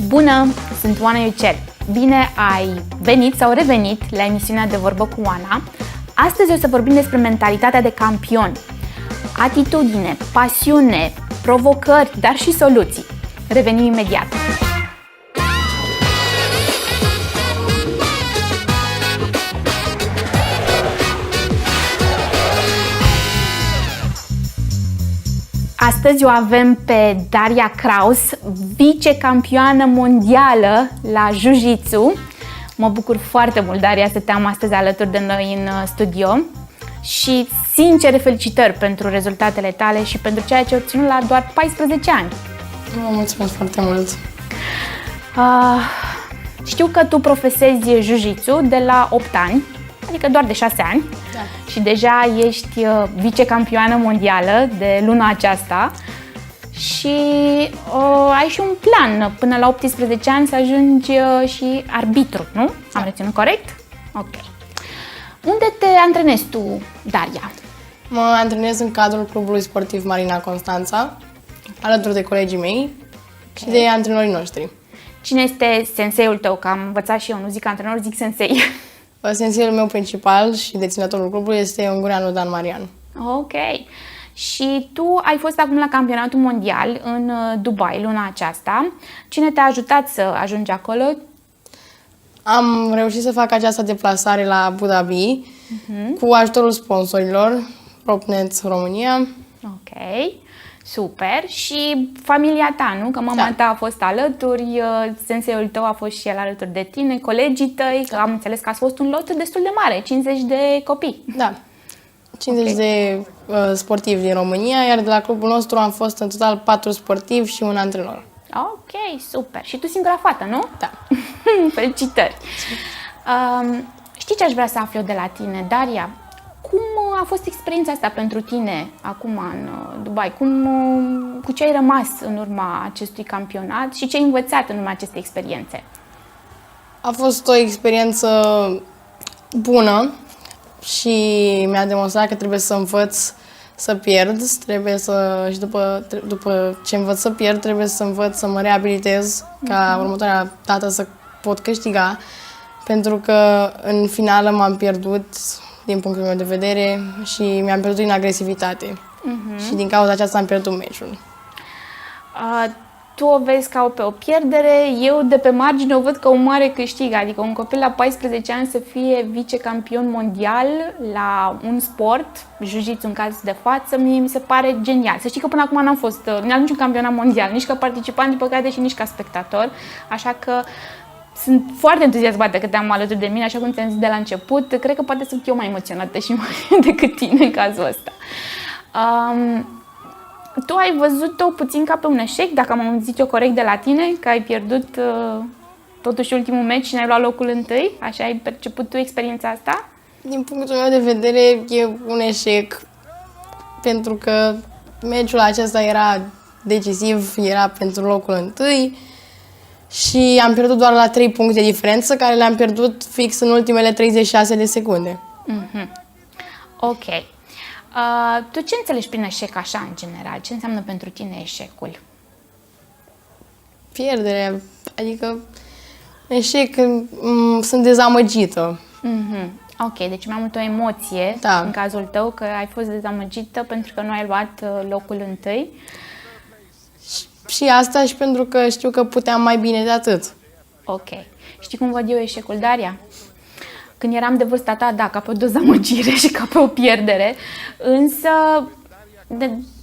Bună, sunt Oana Iucel. Bine ai venit sau revenit la emisiunea De Vorbă cu Oana. Astăzi o să vorbim despre mentalitatea de campion. Atitudine, pasiune, provocări, dar și soluții. Revenim imediat. Astăzi o avem pe Daria Kraus, vicecampioană mondială la Jiu-Jitsu. Mă bucur foarte mult, Daria, să te am astăzi alături de noi în studio și sincere felicitări pentru rezultatele tale și pentru ceea ce ai obținut la doar 14 ani. Vă mulțumesc foarte mult! Știu că tu profesezi Jiu-Jitsu de la 8 ani, adică doar de 6 ani. Da. Și deja ești vicecampioană mondială de luna aceasta și ai și un plan până la 18 ani să ajungi și arbitru, nu? Am reținut corect? Ok. Unde te antrenezi tu, Daria? Mă antrenez în cadrul clubului sportiv Marina Constanța, alături de colegii mei și de antrenorii noștri. Cine este senseiul tău? Că am învățat și eu, nu zic antrenor, zic sensei. Senseiul meu principal și deținătorul clubului este ungureanul Dan Marian. Ok. Și tu ai fost acum la campionatul mondial în Dubai luna aceasta. Cine te-a ajutat să ajungi acolo? Am reușit să fac această deplasare la Abu Dhabi cu ajutorul sponsorilor, PropNet România. Ok, super. Și familia ta, nu? Că mama ta a fost alături, senseiul tău a fost și el alături de tine, colegii tăi, că am înțeles că ați fost un lot destul de mare, 50 de copii. Da, 50 de sportivi din România, iar de la clubul nostru am fost în total 4 sportivi și un antrenor. Ok, super. Și tu singura fată, nu? Da. Felicitări! Știi ce aș vrea să aflu eu de la tine, Daria? Cum a fost experiența asta pentru tine acum în Dubai? Cu ce ai rămas în urma acestui campionat și ce ai învățat în urma acestei experiențe? A fost o experiență bună și mi-a demonstrat că trebuie să învăț să pierd, și după ce învăț să pierd, trebuie să învăț să mă reabilitez ca următoarea dată să pot câștiga, pentru că în finală m-am pierdut din punctul meu de vedere și mi-am pierdut din agresivitate și din cauza aceasta am pierdut meciul. Tu o vezi ca pe o pierdere, eu de pe margine o văd ca un mare câștig, adică un copil la 14 ani să fie vicecampion mondial la un sport, jiu-jitsu în caz de față, mie mi se pare genial. Să știi că până acum n-am fost la niciun campionat mondial, nici ca participant, din păcate, și nici ca spectator, așa că sunt foarte entuziasmată că te-am alături de mine, așa cum ți-am zis de la început. Cred că poate sunt eu mai emoționată și mai decât tine în cazul ăsta. Tu ai văzut-o puțin ca pe un eșec, dacă am auzit eu corect de la tine, că ai pierdut totuși ultimul meci și n-ai luat locul întâi? Așa ai perceput tu experiența asta? Din punctul meu de vedere e un eșec, pentru că meciul acesta era decisiv, era pentru locul întâi și am pierdut doar la 3 puncte diferență, care le-am pierdut fix în ultimele 36 de secunde. Ok. Tu ce înțelegi prin eșec așa, în general? Ce înseamnă pentru tine eșecul? Pierdere, adică eșec, sunt dezamăgită. Ok, deci mai mult o emoție în cazul tău, că ai fost dezamăgită pentru că nu ai luat locul întâi. Și asta și pentru că știu că puteam mai bine de atât. Ok. Știi cum văd eu eșecul, Daria? Când eram de vârsta ta, da, ca pe o dezamăgire și ca pe o pierdere, însă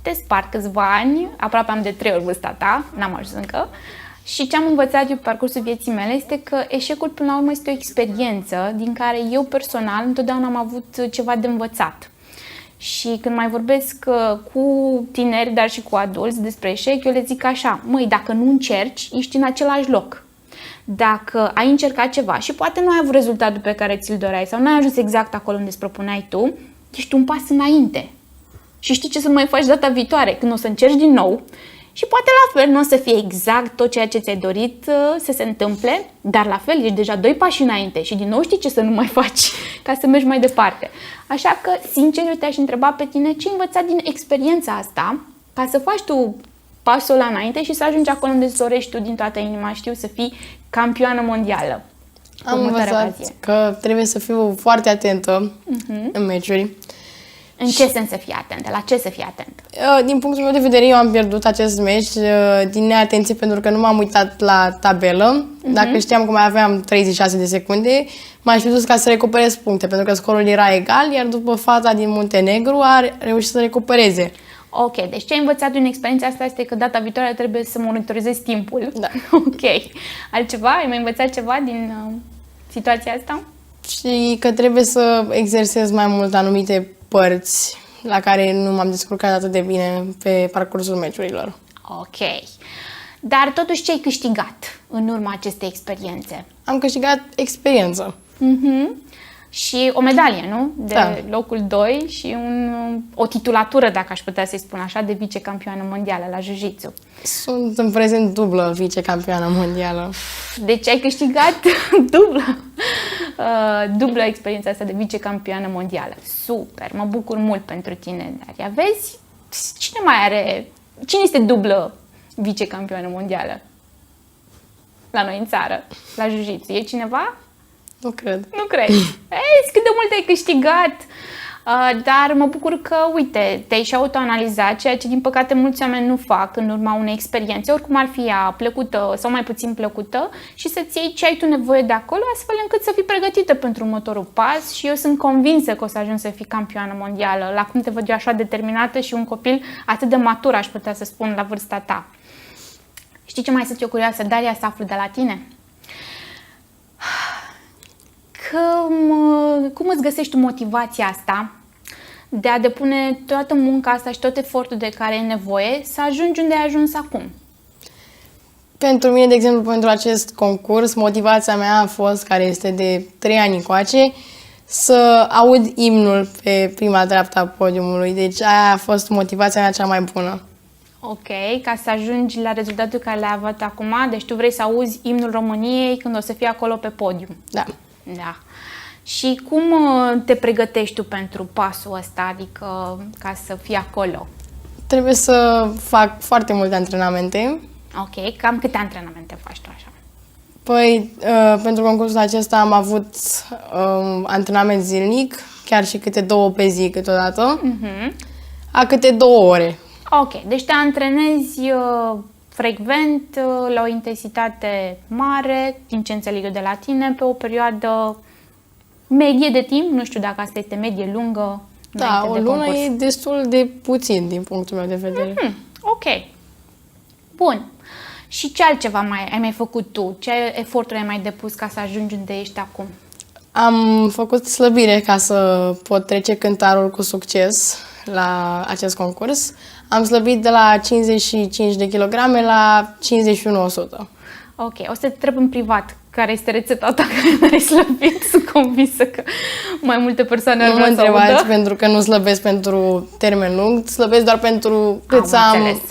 de spart câțiva ani, aproape am de 3 ori vârsta ta, n-am ajuns încă, și ce am învățat eu pe parcursul vieții mele este că eșecul până la urmă este o experiență din care eu personal întotdeauna am avut ceva de învățat. Și când mai vorbesc cu tineri, dar și cu adulți despre eșec, eu le zic așa: măi, dacă nu încerci, ești în același loc. Dacă ai încercat ceva și poate nu ai avut rezultatul pe care ți-l doreai sau nu ai ajuns exact acolo unde îți propuneai tu, ești un pas înainte. Și știi ce să mai faci data viitoare, când o să încerci din nou și poate la fel nu o să fie exact tot ceea ce ți-ai dorit să se întâmple, dar la fel ești deja 2 pași înainte și din nou știi ce să nu mai faci ca să mergi mai departe. Așa că, sincer, eu te-aș întreba pe tine ce ai învățat din experiența asta ca să faci tu pasul ăla înainte și să ajungi acolo unde îți dorești tu din toată inima, știu, să fii campioană mondială. Am învățat că trebuie să fiu foarte atentă în meciuri. În ce sens să fii atentă? La ce să fii atentă? Din punctul meu de vedere, eu am pierdut acest meci din neatenție pentru că nu m-am uitat la tabelă. Dacă știam că mai aveam 36 de secunde, m-aș fi dus ca să recuperez puncte, pentru că scorul era egal, iar după fata din Muntenegru a reușit să recupereze. Ok, deci ce ai învățat din experiența asta este că data viitoare trebuie să monitorizezi timpul. Da. Ok. Altceva? Ai mai învățat ceva din situația asta? Și că trebuie să exersez mai mult anumite părți la care nu m-am descurcat atât de bine pe parcursul meciurilor. Ok. Dar totuși ce ai câștigat în urma acestei experiențe? Am câștigat experiență. Și o medalie, nu? De Da. locul 2 și o titulatură, dacă aș putea să-i spun așa, de vicecampioană mondială la jiu-jitsu. Sunt în prezent dublă vicecampioană mondială. Deci ai câștigat dublă, dublă experiența asta de vicecampioană mondială. Super, mă bucur mult pentru tine, Daria. Vezi, cine este dublă vicecampioană mondială la noi în țară, la jiu-jitsu? E cineva? Nu cred. Nu cred. Ei, cât de mult ai câștigat! Dar mă bucur că, uite, te-ai și autoanalizat, ceea ce din păcate mulți oameni nu fac în urma unei experiențe, oricum ar fi ea plăcută sau mai puțin plăcută, și să-ți iei ce ai tu nevoie de acolo, astfel încât să fii pregătită pentru următorul pas. Și eu sunt convinsă că o să ajungi să fii campioană mondială. La cum te văd eu așa determinată și un copil atât de matur, aș putea să spun, la vârsta ta. Știi ce mai sunt eu curioasă, Daria, să aflu de la tine? Cum îți găsești tu motivația asta de a depune toată munca asta și tot efortul de care ai nevoie să ajungi unde ai ajuns acum? Pentru mine, de exemplu, pentru acest concurs, motivația mea a fost, care este de 3 ani încoace, să aud imnul pe prima dreaptă a podiumului. Deci aia a fost motivația mea cea mai bună. Ok, ca să ajungi la rezultatul care l-ai avut acum, deci tu vrei să auzi imnul României când o să fii acolo pe podium. Da. Da. Și cum te pregătești tu pentru pasul ăsta, adică ca să fii acolo? Trebuie să fac foarte multe antrenamente. Ok, cam câte antrenamente faci tu așa? Păi, pentru concursul acesta am avut antrenament zilnic, chiar și câte 2 pe zi câteodată, a câte 2 ore. Ok, deci te antrenezi frecvent, la o intensitate mare, din ce înțeleg eu de la tine, pe o perioadă medie de timp, nu știu dacă asta este medie, lungă. Da, o de lună concurs. e destul de puțin din punctul meu de vedere. Ok, bun. Și ce altceva ai mai făcut tu? Ce eforturi ai mai depus ca să ajungi unde ești acum? Am făcut slăbire ca să pot trece cântarul cu succes la acest concurs. Am slăbit de la 55 de kilograme la 51-100. Ok, o să te întreb în privat care este rețeta ta care ai slăbit. Sunt convinsă că mai multe persoane ar Nu mă vrea să întrebați audă. pentru că nu slăbesc pentru termen lung, slăbesc doar pentru cât să am înțeles.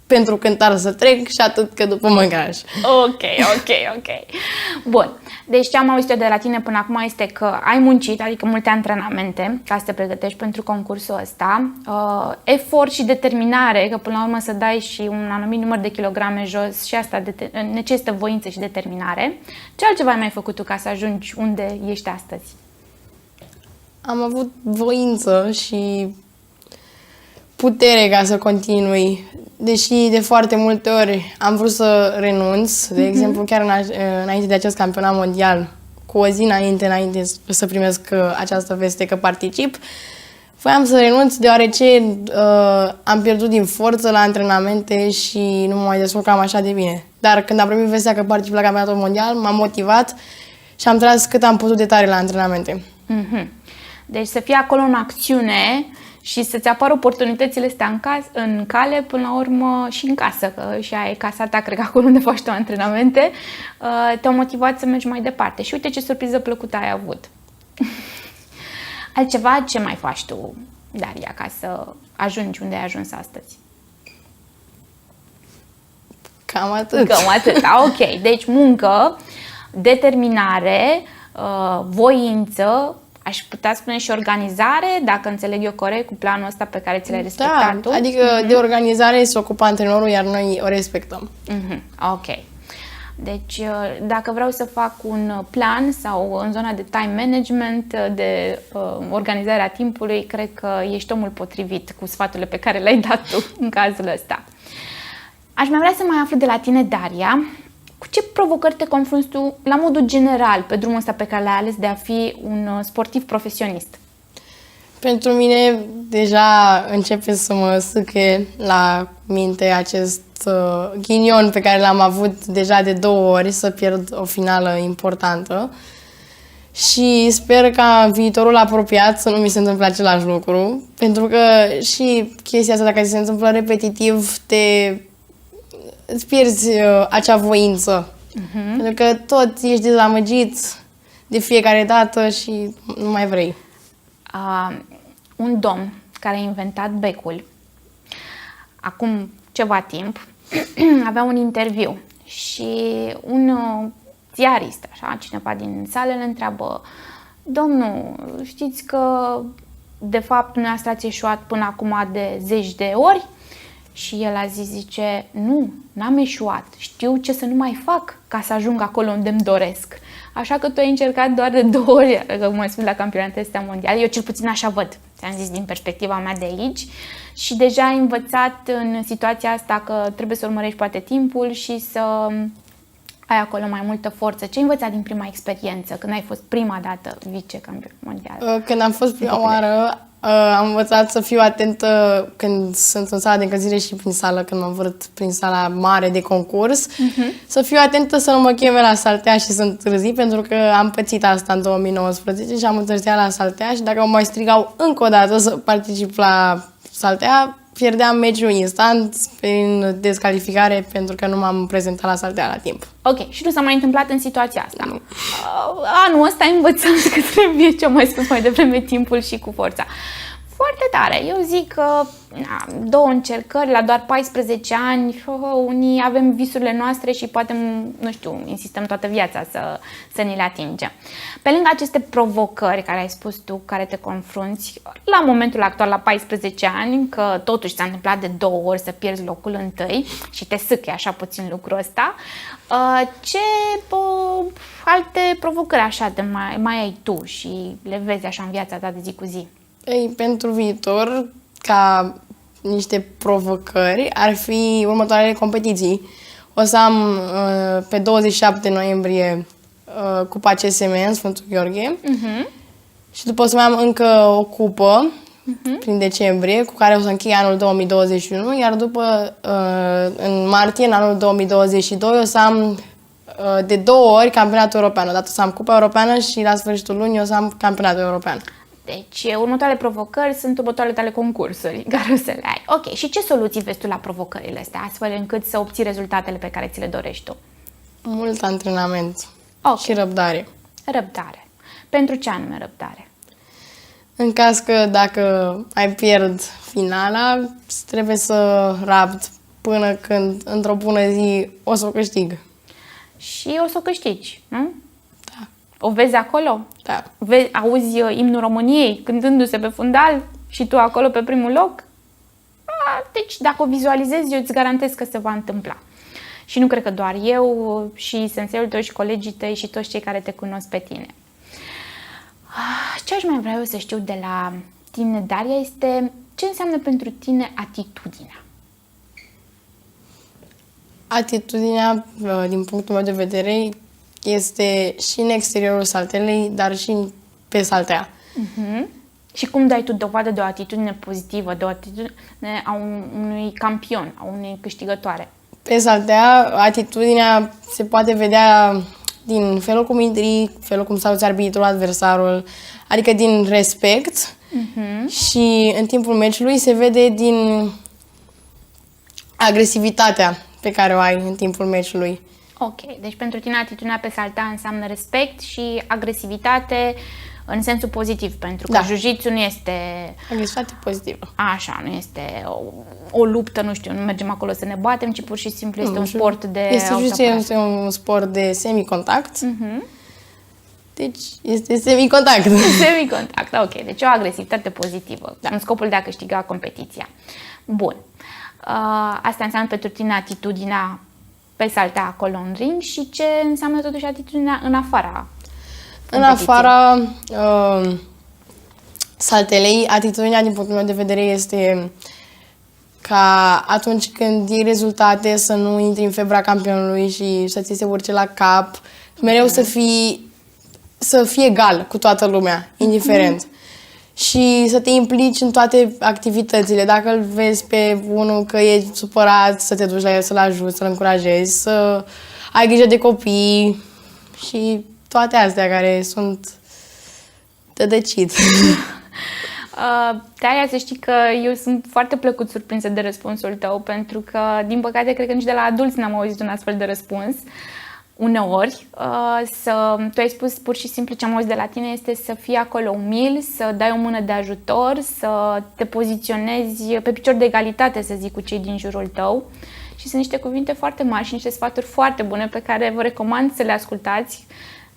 pentru cântar să trec și atât că după mâncare. Ok. Bun. Deci ce am auzit eu de la tine până acum este că ai muncit, adică multe antrenamente ca să te pregătești pentru concursul ăsta, efort și determinare, că până la urmă să dai și un anumit număr de kilograme jos și asta necesită voință și determinare. Ce altceva ai mai făcut tu ca să ajungi unde ești astăzi? Am avut voință și putere ca să continui, deși de foarte multe ori am vrut să renunț. De exemplu, chiar înainte de acest campionat mondial, cu o zi înainte să primesc această veste că particip, voiam să renunț deoarece am pierdut din forță la antrenamente și nu mă mai descurcam așa de bine. Dar când am primit vestea că particip la campionatul mondial, m-am motivat și am tras cât am putut de tare la antrenamente. Deci să fii acolo în acțiune și să-ți apară oportunitățile astea în cale, până la urmă și în casă, că și aia e casa ta, cred că acolo unde faci tu antrenamente, te-au motivat să mergi mai departe. Și uite ce surpriză plăcută ai avut. Altceva, ce mai faci tu, Daria, ca să ajungi unde ai ajuns astăzi? Cam atât. Cam atât, ok. Deci muncă, determinare, voință, aș putea spune și organizare, dacă înțeleg eu corect, cu planul ăsta pe care ți l-ai respectat tu. Adică de organizare se ocupa antrenorul, iar noi o respectăm. Ok. Deci, dacă vreau să fac un plan sau în zona de time management, de organizarea timpului, cred că ești omul potrivit cu sfaturile pe care le-ai dat tu în cazul ăsta. Aș mai vrea să mai aflu de la tine, Daria, cu ce provocări te confrunți tu, la modul general, pe drumul ăsta pe care l-ai ales de a fi un sportiv profesionist? Pentru mine deja începe să mă sâche la minte acest ghinion pe care l-am avut deja de 2 ori, să pierd o finală importantă. Și sper ca în viitorul apropiat să nu mi se întâmple același lucru, pentru că și chestia asta, dacă se întâmplă repetitiv, îți pierzi acea voință. Pentru că tot ești dezamăgit de fiecare dată și nu mai vrei. Un domn care a inventat becul, acum ceva timp, avea un interviu și un ziarist, așa, cineva din sală îl întreabă: domnul, știți că de fapt dumneavoastră ați eșuat până acum de 10 de ori? Și el a zis, zice, nu, n-am eșuat, știu ce să nu mai fac ca să ajung acolo unde îmi doresc. Așa că tu ai încercat doar de 2 ori, că mă spun la campionatele astea mondiale, eu cel puțin așa văd, ți-am zis din perspectiva mea de aici, și deja ai învățat în situația asta că trebuie să urmărești poate timpul și să ai acolo mai multă forță. Ce ai învățat din prima experiență, când ai fost prima dată vicecampion mondial? Când am fost prima oară, am învățat să fiu atentă când sunt în sala de încălzire și prin sală, când mă învârt prin sala mare de concurs, să fiu atentă să nu mă cheme la saltea și să întârzi, pentru că am pățit asta în 2019 și am întârziat la saltea și dacă mă mai strigau încă o dată să particip la saltea, pierdeam meciul instant prin descalificare pentru că nu m-am prezentat la saltea la timp. Ok, și nu s-a mai întâmplat în situația asta? Nu. Anul ăsta ai învățat că trebuie, ce am mai spus mai devreme, timpul și cu forța. Foarte tare. Eu zic că 2 încercări la doar 14 ani, unii avem visurile noastre și poate, nu știu, insistăm toată viața să ni le atingem. Pe lângă aceste provocări care ai spus tu, care te confrunți la momentul actual, la 14 ani, că totuși s-a întâmplat de 2 ori să pierzi locul întâi și te sâche așa puțin lucrul ăsta, ce alte provocări așa mai ai tu și le vezi așa în viața ta de zi cu zi? Ei, pentru viitor, ca niște provocări, ar fi următoarele competiții. O să am pe 27 noiembrie Cupa CSM în Sfântul Gheorghe și după o să mai am încă o cupă prin decembrie, cu care o să închei anul 2021, iar după, în martie, în anul 2022, o să am de 2 ori campionatul european. Odată o să am Cupa Europeană și la sfârșitul lunii o să am campionatul european. Deci, următoarele provocări sunt următoarele tale concursuri care o să le ai. Ok, și ce soluții vezi tu la provocările astea, astfel încât să obții rezultatele pe care ți le dorești tu? Mult antrenament și răbdare. Răbdare. Pentru ce anume răbdare? În caz că dacă mai pierd finala, trebuie să rabd până când, într-o bună zi, o să o câștig. Și o să o câștigi, nu? Da. O vezi acolo? Da. Auzi imnul României cântându-se pe fundal și tu acolo pe primul loc? Deci dacă o vizualizezi, eu îți garantez că se va întâmpla. Și nu cred că doar eu, și senseul tău și colegii tăi și toți cei care te cunosc pe tine. Ce aș mai vrea eu să știu de la tine, Daria, este ce înseamnă pentru tine atitudinea? Atitudinea, din punctul meu de vedere, este și în exteriorul saltelei, dar și pe saltea. Și cum dai tu dovadă de o atitudine pozitivă, de o atitudine a unui campion, a unei câștigătoare? Pe saltea, atitudinea se poate vedea din felul cum intri, felul cum saluți arbitrul, adversarul, adică din respect. Și în timpul meciului se vede din agresivitatea pe care o ai în timpul meciului. Ok, deci pentru tine atitudinea pe saltea înseamnă respect și agresivitate în sensul pozitiv, pentru că jiu-jitsu nu este... Agresivitate pozitivă. Așa, nu este o luptă, nu știu, nu mergem acolo să ne batem, ci pur și simplu este un sport de este un sport de semicontact. Deci este semicontact. Semicontact, ok. Deci o agresivitate pozitivă, în scopul de a câștiga competiția. Bun. Asta înseamnă pentru tine atitudinea pe saltea acolo în ring și ce înseamnă totuși atitudinea în afara În afara saltelei, atitudinea din punctul meu de vedere este ca atunci când iei rezultate să nu intri în febra campionului și să ți se urce la cap, mereu să fii egal cu toată lumea, indiferent. Și să te implici în toate activitățile. Dacă îl vezi pe unul că e supărat, să te duci la el, să-l ajuți, să-l încurajezi, să ai grijă de copii și toate astea care sunt de decid. Daria, să știi că eu sunt foarte plăcut surprinsă de răspunsul tău, pentru că, din păcate, cred că nici de la adulți n-am auzit un astfel de răspuns. Uneori, tu ai spus pur și simplu ce am auzit de la tine este să fii acolo umil, să dai o mână de ajutor, să te poziționezi pe picior de egalitate, să zic, cu cei din jurul tău. Și sunt niște cuvinte foarte mari și niște sfaturi foarte bune pe care vă recomand să le ascultați.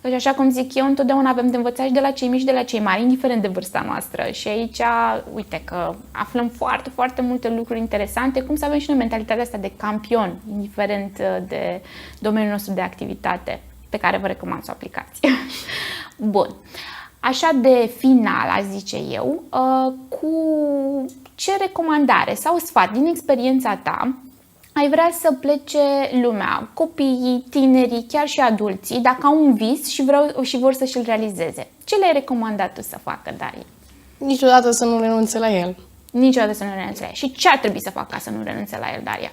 Căci, așa cum zic eu, întotdeauna avem de învățat și de la cei mici, de la cei mari, indiferent de vârsta noastră. Și aici, uite că aflăm foarte, foarte multe lucruri interesante, cum să avem și noi mentalitatea asta de campion, indiferent de domeniul nostru de activitate, pe care vă recomand să o aplicați. Bun. Așa de final, aș zice eu, cu ce recomandare sau sfat din experiența ta ai vrea să plece lumea, copiii, tinerii, chiar și adulții, dacă au un vis și vor să și-l realizeze? Ce le-ai recomandat tu să facă, Daria? Niciodată să nu renunțe la el. Niciodată să nu renunțe la el. Și ce ar trebui să facă ca să nu renunțe la el, Daria?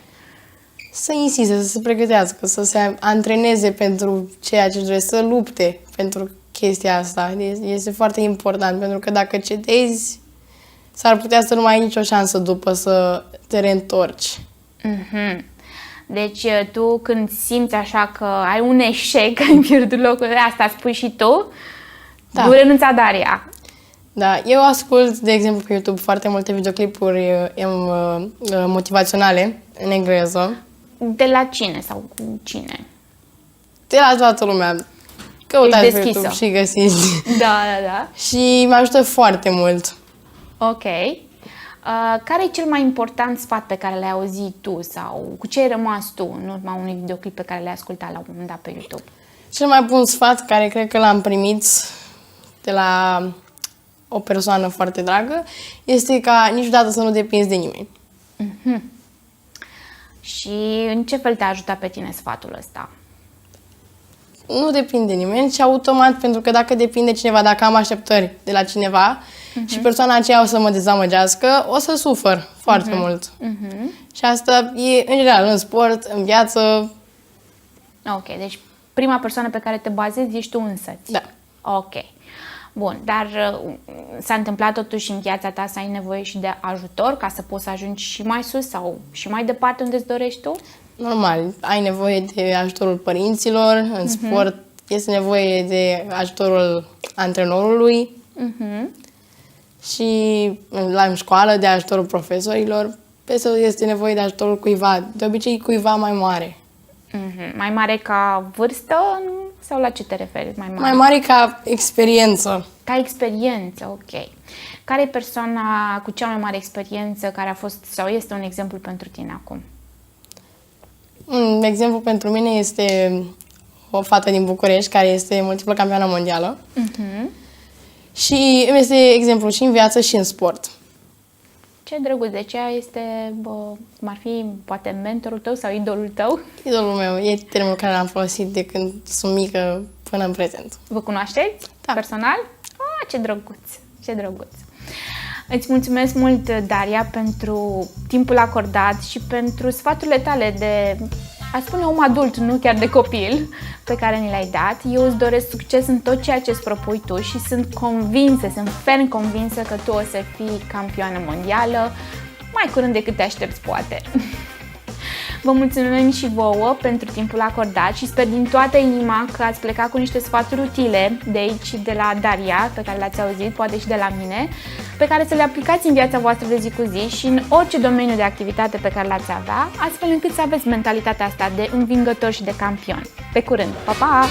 Să insiste, să se pregătească, să se antreneze pentru ceea ce trebuie, să lupte pentru chestia asta. Este foarte important, pentru că dacă cedezi, s-ar putea să nu mai ai nicio șansă după să te reîntorci. Mm-hmm. Deci tu când simți așa că ai un eșec, ai pierdut locul de asta, spui și tu, Da. nu renunța, Daria. Da, eu ascult, de exemplu, pe YouTube foarte multe videoclipuri motivaționale în engleză. De la cine sau cu cine? De la toată lumea. Căutați Ești pe deschisă. YouTube și găsiți. Da, da, da. Și mă ajută foarte mult. Ok. Care e cel mai important sfat pe care l-ai auzit tu sau cu ce ai rămas tu în urma unui videoclip pe care l-ai ascultat la un moment dat pe YouTube? Cel mai bun sfat care cred că l-am primit de la o persoană foarte dragă este ca niciodată să nu depinzi de nimeni. Mm-hmm. Și în ce fel te-a ajutat pe tine sfatul ăsta? Nu depinde de nimeni, ci automat, pentru că dacă depinde cineva, dacă am așteptări de la cineva și persoana aceea o să mă dezamăgească, o să sufăr foarte mult. Și asta e, în general, în sport, în viață. Ok, deci prima persoană pe care te bazezi ești tu însăți. Da. Ok. Bun, dar s-a întâmplat totuși în viața ta să ai nevoie și de ajutor ca să poți să ajungi și mai sus sau și mai departe unde îți dorești tu? Normal, ai nevoie de ajutorul părinților, în sport este nevoie de ajutorul antrenorului și la școală de ajutorul profesorilor. Peste este nevoie de ajutorul cuiva, de obicei cuiva mai mare. Mai mare ca vârstă sau la ce te referi? Mai mare? Mai mare ca experiență. Ca experiență, ok. Care e persoana cu cea mai mare experiență care a fost sau este un exemplu pentru tine acum? Un exemplu pentru mine este o fată din București care este multiplă campioană mondială și este exemplu și în viață și în sport. Ce drăguț, de aceea este, cum ar fi, poate mentorul tău sau idolul tău? Idolul meu e termenul care l-am folosit de când sunt mică până în prezent. Vă cunoașteți? Da. Personal? Ce drăguț, ce drăguț. Îți mulțumesc mult, Daria, pentru timpul acordat și pentru sfaturile tale de, aș spune, om adult, nu chiar de copil, pe care ni le-ai dat. Eu îți doresc succes în tot ceea ce îți propui tu și sunt convinsă, sunt ferm convinsă că tu o să fii campioană mondială mai curând decât te aștepți, poate. Vă mulțumim și vouă pentru timpul acordat și sper din toată inima că ați plecat cu niște sfaturi utile de aici, de la Daria, pe care le-ați auzit, poate și de la mine, pe care să le aplicați în viața voastră de zi cu zi și în orice domeniu de activitate pe care l-ați avea, astfel încât să aveți mentalitatea asta de învingător și de campion. Pe curând! Pa, pa!